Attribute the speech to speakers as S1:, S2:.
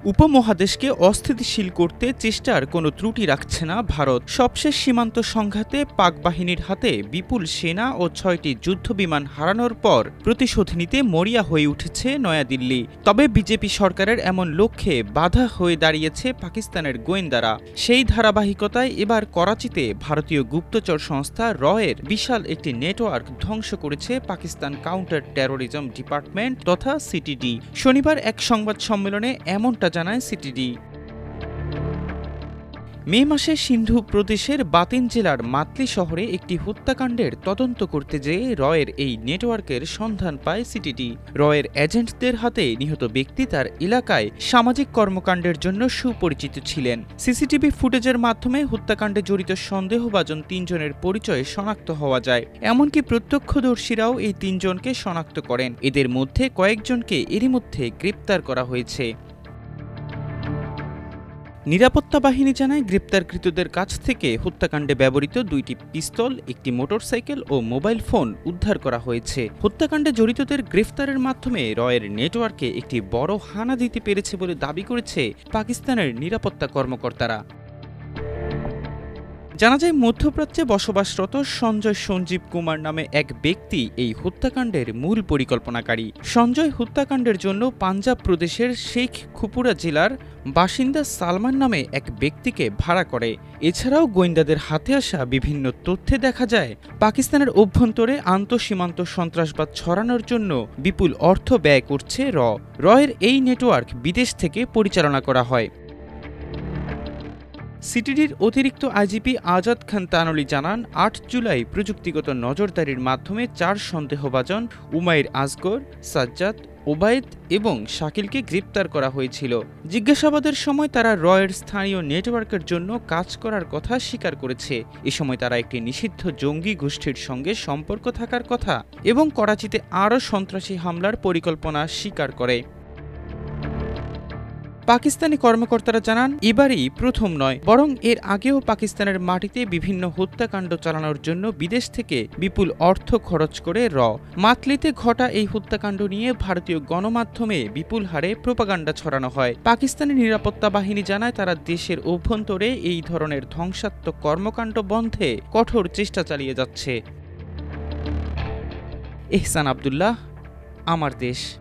S1: উপমহাদেশকে অস্থিতিশীল করতে চেষ্টার কোনো ত্রুটি রাখছে না ভারত। সবশেষ সীমান্ত সংঘাতে পাক বাহিনীর হাতে বিপুল সেনা ও ৬টি যুদ্ধবিমান হারানোর পর প্রতিশোধ নিতে মরিয়া হয়ে উঠেছে নয়াদিল্লি। তবে বিজেপি সরকারের এমন লক্ষ্যে বাধা হয়ে দাঁড়িয়েছে পাকিস্তানের গোয়েন্দারা। সেই ধারাবাহিকতায় এবার করাচিতে ভারতীয় গুপ্তচর সংস্থা র-এর বিশাল একটি নেটওয়ার্ক ধ্বংস করেছে পাকিস্তান কাউন্টার টেরোরিজম ডিপার্টমেন্ট তথা সিটিডি। শনিবার এক সংবাদ সম্মেলনে এমনটা জানায় সিটিডি। মে মাসে সিন্ধু প্রদেশের বাতিন জেলার মাতলি শহরে একটি হত্যাকাণ্ডের তদন্ত করতে যেয়ে র-এর এই নেটওয়ার্কের সন্ধান পায় সিটিডি। র-এর এজেন্টদের হাতে নিহত ব্যক্তি তার এলাকায় সামাজিক কর্মকাণ্ডের জন্য সুপরিচিত ছিলেন। সিসিটিভি ফুটেজের মাধ্যমে হত্যাকাণ্ডে জড়িত সন্দেহভাজন ৩ জনের পরিচয় শনাক্ত হওয়া যায়। এমনকি প্রত্যক্ষদর্শীরাও এই ৩ জনকে শনাক্ত করেন। এদের মধ্যে কয়েকজনকে এরই মধ্যে গ্রেপ্তার করা হয়েছে। নিরাপত্তা বাহিনী জানায়, গ্রেপ্তারকৃতদের কাছ থেকে হত্যাকাণ্ডে ব্যবহৃত 2টি পিস্তল, একটি মোটরসাইকেল ও মোবাইল ফোন উদ্ধার করা হয়েছে। হত্যাকাণ্ডে জড়িতদের গ্রেফতারের মাধ্যমে র-এর নেটওয়ার্কে একটি বড় হানা দিতে পেরেছে বলে দাবি করেছে পাকিস্তানের নিরাপত্তা কর্মকর্তারা। জানা যায়, মধ্যপ্রাচ্যে বসবাসরত সঞ্জয় সঞ্জীব কুমার নামে এক ব্যক্তি এই হত্যাকাণ্ডের মূল পরিকল্পনাকারী। সঞ্জয় হত্যাকাণ্ডের জন্য পাঞ্জাব প্রদেশের শেখ খুপুরা জেলার বাসিন্দা সালমান নামে এক ব্যক্তিকে ভাড়া করে। এছাড়াও গোয়েন্দাদের হাতে আসা বিভিন্ন তথ্যে দেখা যায়, পাকিস্তানের অভ্যন্তরে আন্তঃসীমান্ত সন্ত্রাসবাদ ছড়ানোর জন্য বিপুল অর্থ ব্যয় করছে র-এর এই নেটওয়ার্ক বিদেশ থেকে পরিচালনা করা হয়। সিটিডির অতিরিক্ত আইজিপি আজাদ খান তানলি জানান, ৮ জুলাই প্রযুক্তিগত নজরদারির মাধ্যমে ৪ সন্দেহভাজন উমাইর আসগর, সাজ্জাদ, ওবায়েদ এবং শাকিলকে গ্রেপ্তার করা হয়েছিল। জিজ্ঞাসাবাদের সময় তারা র-এর স্থানীয় নেটওয়ার্কের জন্য কাজ করার কথা স্বীকার করেছে। এ সময় তারা একটি নিষিদ্ধ জঙ্গি গোষ্ঠীর সঙ্গে সম্পর্ক থাকার কথা এবং করাচিতে আরও সন্ত্রাসী হামলার পরিকল্পনা স্বীকার করে। পাকিস্তানি কর্মকর্তারা জানান, এবারই প্রথম নয়, বরং এর আগেও পাকিস্তানের মাটিতে বিভিন্ন হত্যাকাণ্ড চালানোর জন্য বিদেশ থেকে বিপুল অর্থ খরচ করে মাতলিতে ঘটা এই হত্যাকাণ্ড নিয়ে ভারতীয় গণমাধ্যমে বিপুল হারে প্রোপাগান্ডা ছড়ানো হয়। পাকিস্তানি নিরাপত্তা বাহিনী জানায়, তারা দেশের অভ্যন্তরে এই ধরনের ধ্বংসাত্মক কর্মকাণ্ড বন্ধে কঠোর চেষ্টা চালিয়ে যাচ্ছে। এহসান আব্দুল্লাহ, আমার দেশ।